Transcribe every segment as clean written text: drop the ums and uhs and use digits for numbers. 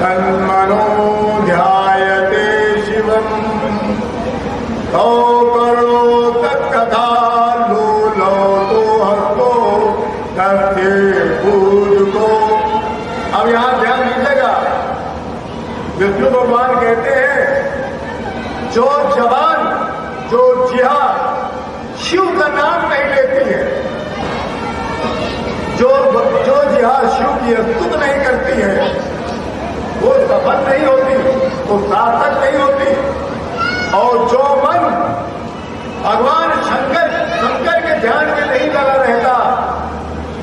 तन्मनो ध्यायते शिवम् तौ करो तत्कथा लोलो तो हस्तो तथे पूज को। अब यहां ध्यान दीजिएगा, विष्णु भगवान कहते हैं जो जवान जो जिहा शिव का नाम नहीं लेती है, जो जिहा शिव की स्तुति नहीं करती है, वो सफल नहीं होती, वो सार्थक नहीं होती। और जो मन भगवान शंकर के ध्यान में नहीं लगा रहता,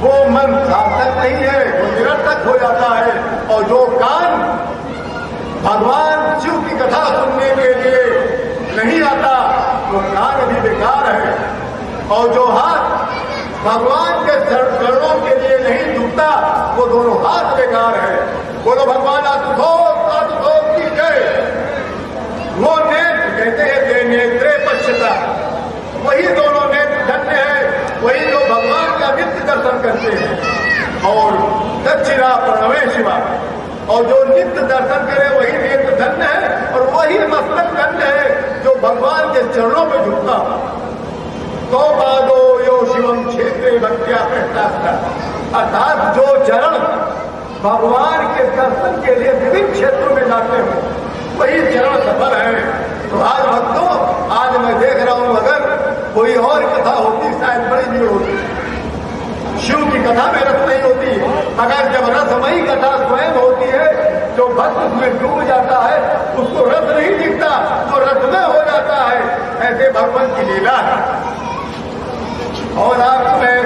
वो मन सार्थक नहीं है, वो निरर्थक हो जाता है। और जो कान भगवान शिव की कथा सुनने के लिए नहीं आता, वो कान भी बेकार है। और जो हाथ भगवान के चरणों के लिए नहीं झुकता, वो दोनों हाथ बेकार है। बोलो भगवान आतुभोग की जय। वो नेत्र कहते हैं नेत्रे पश्यता, वही दोनों नेत्र धन्य है, वही जो भगवान का नित्य दर्शन करते हैं। और दक्षिणा प्रणवे शिवा, और जो नित्य दर्शन करे वही नेत्र धन्य है, और वही मस्तक धन्य है जो भगवान के चरणों में झुकता। तो बादो यो शिवम क्षेत्रे भक्त्या प्रस्तावता, अर्थात जो चरण भगवान के दर्शन के लिए विभिन्न क्षेत्रों में जाते हैं, वही चरण सफल है। तो आज भक्तों, आज मैं देख रहा हूं, अगर कोई और कथा होती शायद बड़ी भीड़ होती, शिव की कथा में रस नहीं होती। मगर जब रसमयी कथा स्वयं होती है, जो भक्त उसमें डूब जाता है, उसको रस नहीं दिखता, तो रसमय हो जाता है। ऐसे भगवान की लीला है। और आपको मैं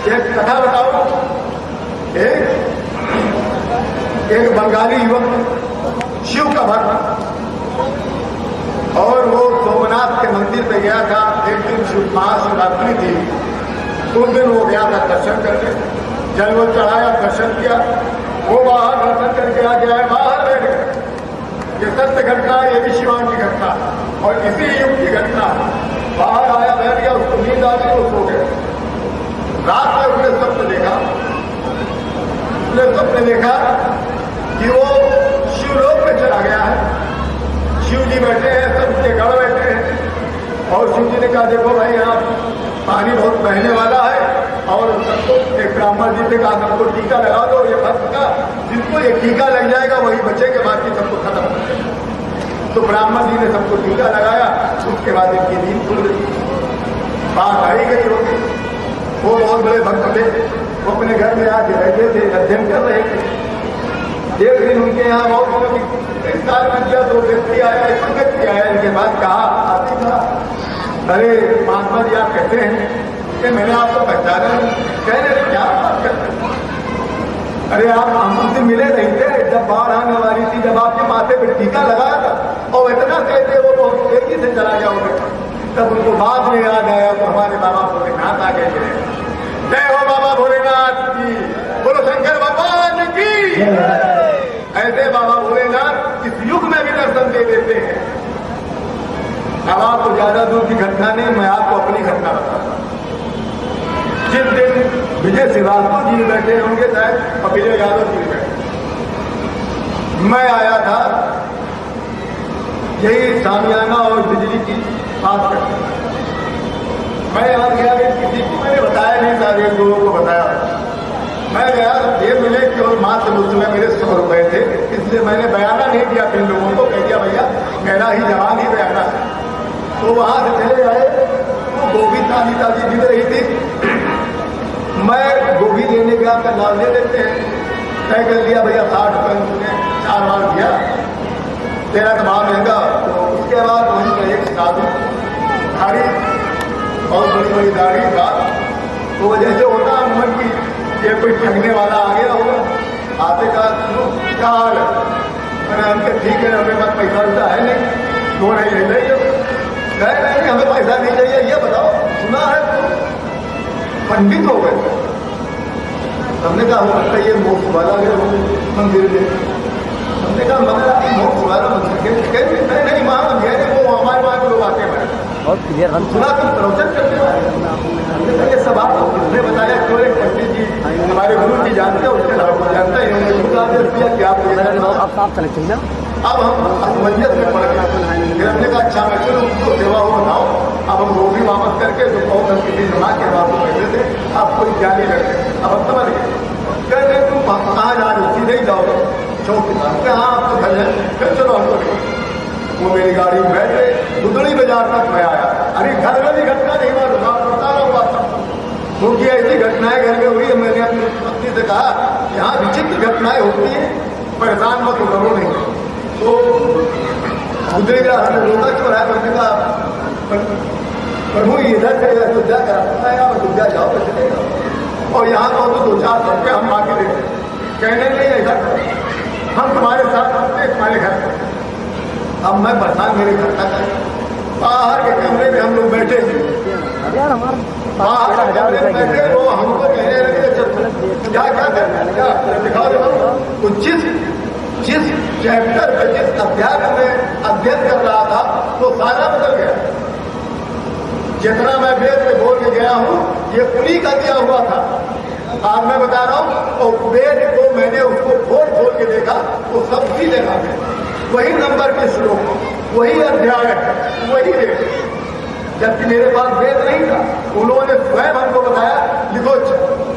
एक कथा बताऊं। एक बंगाली युवक शिव का भक्त, और वो सोमनाथ के मंदिर पे गया था। एक दिन शिव महाशिवरात्रि थी, उस दिन वो गया था दर्शन करके, जल वो चढ़ाया, दर्शन किया। वो बाहर दर्शन करके आ गया है, बाहर बैठ गया। ये सत्य घटना, ये भी शिवान की घटना और इसी युग की घटना। बाहर आया, बैठ गया, उसको नींद आ गई, वो सो गया। रात में उसने स्वप्न देखा, कि वो शिवलोक में चला गया है। शिव जी बैठे हैं, सब उसके गढ़ बैठे हैं, और शिव जी ने कहा देखो भाई, यहाँ पानी बहुत बहने वाला है, और सबको एक ब्राह्मण जी ने कहा सबको टीका लगा दो, ये भक्त का जिसको ये टीका लग जाएगा वही बचेगा, बाकी सबको खत्म हो जाएगा। तो ब्राह्मण जी ने सबको टीका लगाया। उसके बाद इनकी नींद खुल गई, बात आई गई होगी। वो बहुत बड़े भक्त थे, वो अपने घर में आके बैठे थे, अध्ययन कर रहे थे। एक दिन उनके यहाँ बहुत साल में किया, तो व्यक्ति आया, एक व्यक्ति आया, इनके बाद कहा आती था, अरे महात्मा जी आप कहते हैं कि मैंने आपको पहचाना नहीं। कह रहे क्या बात करते हैं? अरे आप हमसे मिले नहीं थे जब बाढ़ आने वाली थी, जब आपके माथे पे टीका लगाया था, और इतना कहते वो बहुत तेजी से चला गया होगा। तब उनको बाद में याद आया, तो हमारे बाबा भोलेनाथ आ गए। जय हो बाबा भोलेनाथ की, बोलो शंकर भगवान की। ऐसे बाबा भोलेनाथ इस युग में भी दर्शन दे देते हैं। अब आपको ज्यादा दूर की घटना नहीं, मैं आपको अपनी घटना बताता हूं। जिस दिन विजय श्रीवास्तव जी बैठे होंगे, शायद विजय यादव जी बैठे, मैं आया था यही सामियाना और बिजली की बात करते। मैं यहाँ गया, किसी को मैंने बताया नहीं, सारे लोगों को बताया। मैं गया, ये मिले केवल मात्र उसमें मेरे 100 रुपए थे, इसलिए मैंने बयाना नहीं दिया फिर लोगों को, कह दिया भैया मेरा ही जवान ही बयाना है। तो वहां से चले आए, तो गोभी ताजी दिख रही थी। मैं गोभी लेने गया, का नाम ले लेते हैं, तय कर दिया भैया 60 रुपये, उसने 4 बार दिया, तेरा तो भाव महंगा। तो उसके बाद वहीं पर एक साधु दाढ़ी और बड़ी बड़ी दाढ़ी बात, तो जैसे होता है मन की, ये कोई ठगने वाला आ गया होगा। आते का क्या हाल है? मैंने हमके ठीक है, हमें पास पैसा वैसा है नहीं, तो नहीं ले जाइए। नहीं हमें पैसा नहीं चाहिए, ये बताओ सुना है तो पंडित हो गए। हमने कहा हो सकता है ये मोक्ष वाला गए हो मंदिर में। हमने कहा मगर आप मोक्ष वाला मंदिर नहीं वहाँ वो हमारे वहाँ के लोग आते हैं, सुना तुम प्रवचन करते हो। ये सब आपको किसने बताया? क्यों? एक पंडित जी हमारे गुरु जी जानते हैं, उसके नाम को जानता है, आदेश दिया कि आप आप चले चल जाओ। अब हम असमंजस में पड़ गए। फिर हमने कहा अच्छा मैं चलो उनको सेवा हो बनाओ, अब हम रोटी वापस करके जो बहुत हम किसी जमा के बाबू बैठे थे आप कोई क्या नहीं करते, अब हम समझ गए। कह रहे तुम कहाँ जा रहे हो, सीधे ही जाओगे चौक के पास। हाँ आप तो घर है, फिर चलो हमको नहीं। वो मेरी गाड़ी में बैठे दुदड़ी बाजार तक मैं आया। अरे घर वाली घटना नहीं हुआ, बता रहा हुआ था क्योंकि ऐसी घटनाएं घर में हुई है। मैंने अपनी पत्नी से कहा यहाँ विचित्र घटनाएं होती हैं, परेशान मत करो नहीं। तो दुदड़ी का हमने रोका क्यों है, मैंने कहा प्रभु इधर से अयोध्या कराता है, आप अयोध्या जाओ तो चलेगा और यहाँ तो 2-4 सौ रुपये हम आके देते। कहने नहीं ऐसा हम तुम्हारे साथ आते तुम्हारे घर। अब मैं परेशान मेरे घर तक आया, बाहर के कमरे में हम लोग बैठे थे, बाहर के कमरे में बैठे। वो हमको कहने लगे क्या क्या करना दिखाओ। तो जिस चैप्टर में जिस अध्याय में अध्ययन कर रहा था वो सारा बदल गया। जितना मैं वेद में बोल के गया हूँ ये उन्हीं का दिया हुआ था। आज मैं बता रहा हूँ और वेद को मैंने उसको खोल के देखा वो सब उसी जगह में वही नंबर के श्लोक, वही अध्याय, वही वेद। जबकि मेरे पास वेद नहीं था, उन्होंने स्वयं हमको बताया लिखो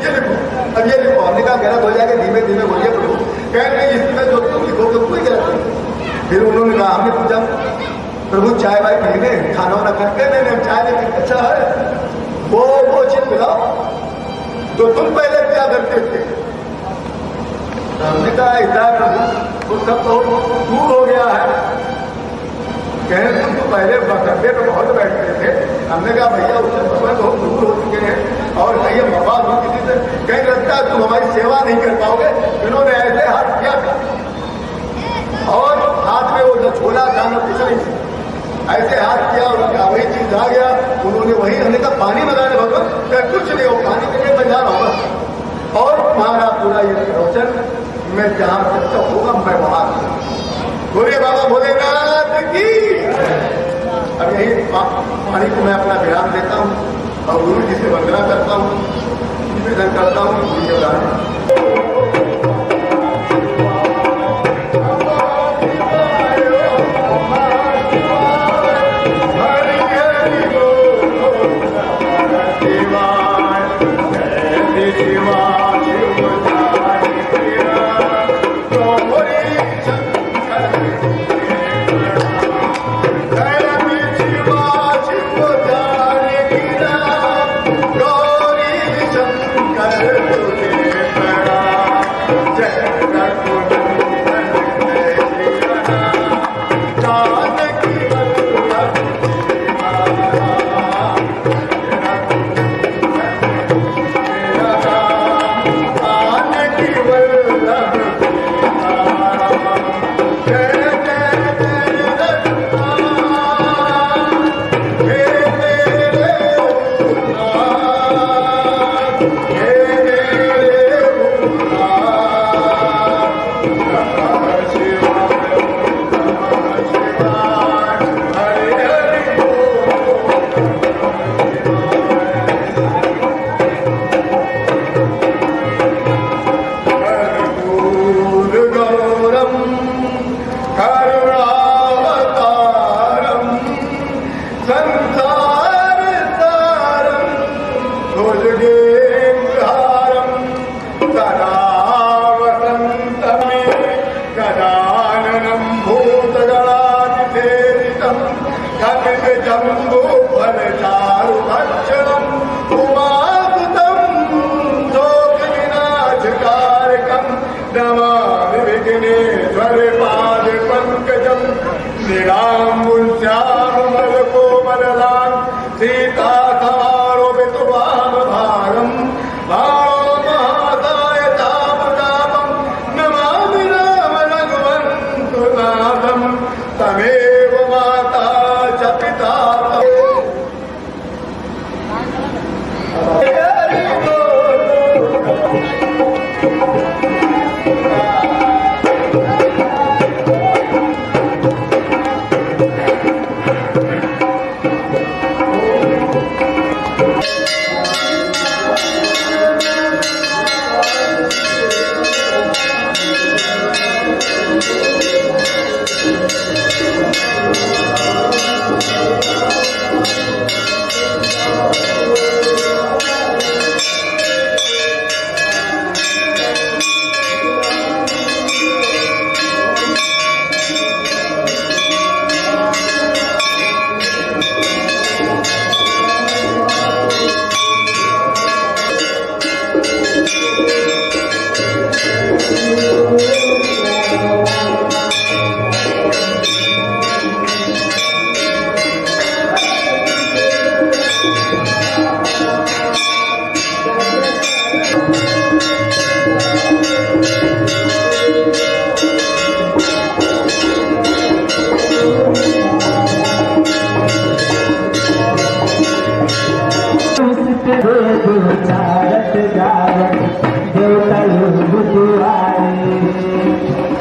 ये लिखो, अब ये लिखो। हमने कहा गलत हो जाएगा, धीमे धीमे बोलिए प्रभु। कह रहे इसमें जो तुम लिखोगे कोई गलत नहीं। फिर उन्होंने कहा, हमने पूछा प्रभु चाय वाय पीने खाना वाना करके मैंने चाय लेके अच्छा है वो चीज मिलाओ जो तुम पहले क्या करते थे। हमने कहा ऐसा प्रभु वो सब तो दूर हो गया है। कहें तुम तो पहले डब्बे पे बहुत बैठते थे। हमने कहा भैया उससे समय बहुत दूर हो चुके हैं और कहीं मवाद हो किसी से कहीं लगता है तुम हमारी सेवा नहीं कर पाओगे। इन्होंने ऐसे हाथ किया और हाथ में वो जो छोला था ना कुछ नहीं ऐसे हाथ किया और वही चीज आ गया। उन्होंने वही हमने कहा पानी बनाने भगवान क्या कुछ नहीं हो, पानी के लिए बजा रहा हूँ और तुम्हारा पूरा ये प्रवचन मैं जहां तक होगा मैं वहां बोले बाबा भोलेनाथ की। अब यही पानी को मैं अपना विराम देता हूँ और गुरु जी से वंदना करता हूँ, निवेदन करता हूँ।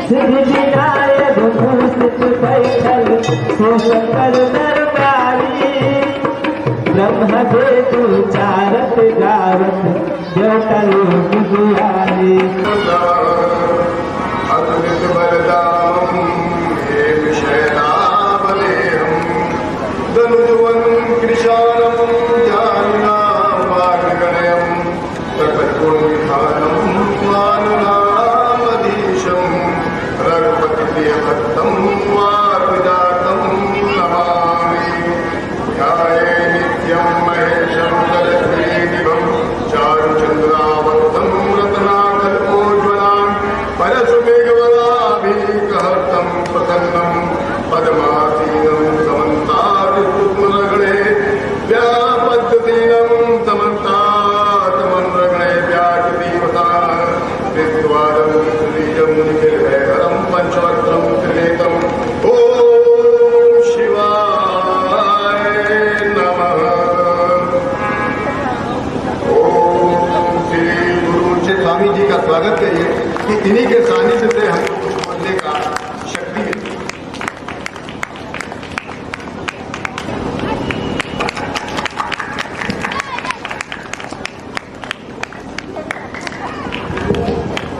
सिद्धि विनायक भूषित बैठल सो शंकर दरबारी ब्रह्मदेव चारत गावत जटल गुरुआरी अद्भुत बलदामं हेम शैलावलेहं धनुजवं कृशानं जानुनां वाग्गणयं तत्त्वनिधानं मानुनामधीशं रघुपतिप्रियभक्तं वाग्विदातं नमामि ध्याये नित्यं महेशं जलधिदिवं चारुचन्द्रावतं रत्नाकल्पोज्ज्वलां परशुमेघवराभिकहर्तं प्रसन्नं पद्मासीनं समन्ताद्युग्मरगणे व्यापद्दीनं समन्तात्मन्रगणे व्याजदीवताः विद्वादं श्रीजं निखिलभयहरं पञ्चवक्त्रं त्रिनेत्रम् ॐ शिवाय नमः। ओम श्री गुरु स्वामी जी का स्वागत करिए कि इन्हीं के सानिध्य से हमको कुछ बोलने का शक्ति मिली।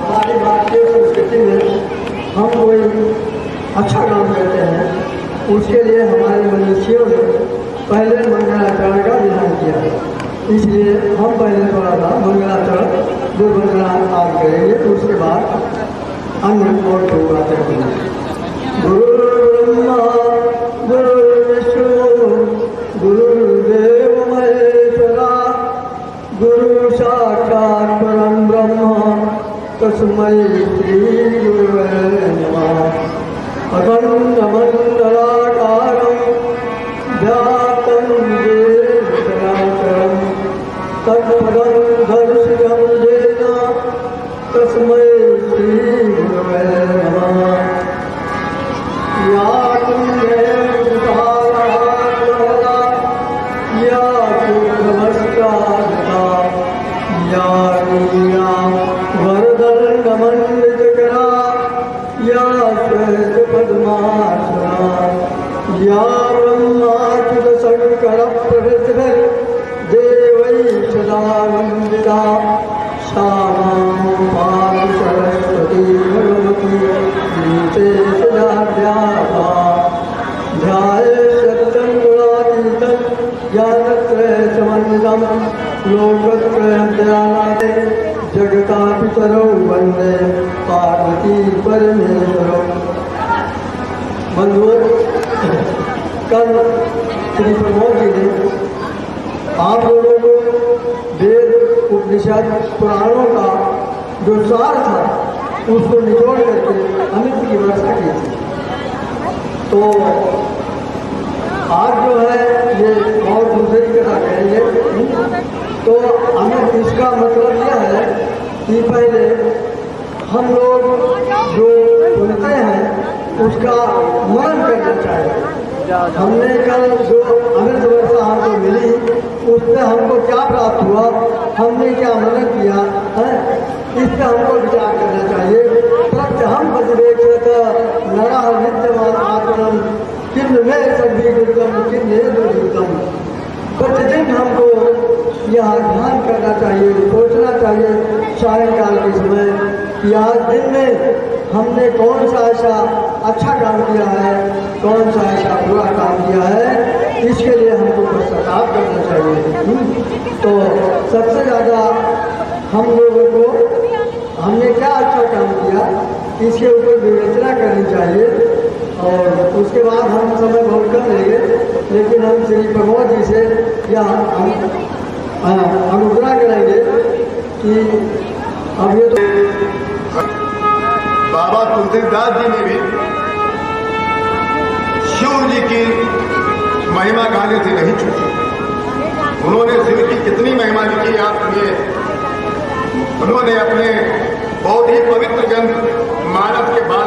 हमारी भारतीय संस्कृति में हम कोई अच्छा काम करते हैं, उसके लिए हमारे मनुष्यों ने पहले मंगलाचरण का विधान किया है। इसलिए हम पहले थोड़ा सा मंगलाचरण दो मंगला आज करेंगे, उसके बाद अन्य और दो बातें होंगी। गुरु ब्रह्मा गुरु विष्णु गुरुदेव महेश्वरा गुरु साक्षात् परम ब्रह्म तस्मै श्री गुरवे नमः। अखण्डमण्डलाकारं व्याप्तं येन चराचरं तत्पदं दर्शितं येन तस्मै श्री गुरवे नमः। या कुण्डेन्दुधारा या शुभ्रमस्तादता या वरदण्डमण्डितकरा या श्वेतपद्मासना या ब्रह्माच्युतशङ्करप्रभृतिभिः देवैः सदा वन्दिता सा मां पातु सरस्वती भगवती गीते सदाध्यापा ध्याये सत्यं गुणातीतं ज्ञानत्रयसमन्वितं लोकत्रयं जगतापितरौ वन्दे पार्वती परमेश्वरौ। बंधुओं, कल श्री प्रमोद जी ने आप लोगों को वेद उपनिषद पुराणों का जो सार था उसको निचोड़ करके अमृत की व्यवस्था की थी। तो आज जो है ये और दूसरी कथा करेंगे। तो हमें इसका मतलब यह है कि पहले हम लोग जो सुनते हैं उसका मनन करना चाहिए। हमने कल जो अमृत वर्षा हमको मिली उसमें हमको क्या प्राप्त हुआ, हमने क्या मनन किया है, इस पर हमको विचार करना चाहिए। प्रत्यहम पतिवेक्षत नरा नित्यमान आत्मन किन्न में सभी दुर्गम किन्ने दुर्गम। प्रतिदिन हमको यह ध्यान करना चाहिए, सोचना चाहिए सायंकाल के समय कि आज दिन में हमने कौन सा ऐसा अच्छा काम किया है, कौन सा ऐसा बुरा काम किया है, इसके लिए हमको पश्चाताप करना चाहिए। तो सबसे ज़्यादा हम लोगों को हमने क्या अच्छा काम किया इसके ऊपर विवेचना करनी चाहिए। और उसके बाद हम समय बहुत कम लेंगे, लेकिन हम श्री प्रमोद जी से यह अनुग्रह करेंगे कि अब ये बाबा तुलसीदास जी ने भी शिव जी की महिमा गाने से नहीं छूटी। उन्होंने शिव की कितनी महिमा लिखी आप सुनिए। उन्होंने अपने बहुत ही पवित्र ग्रंथ मानस के बाद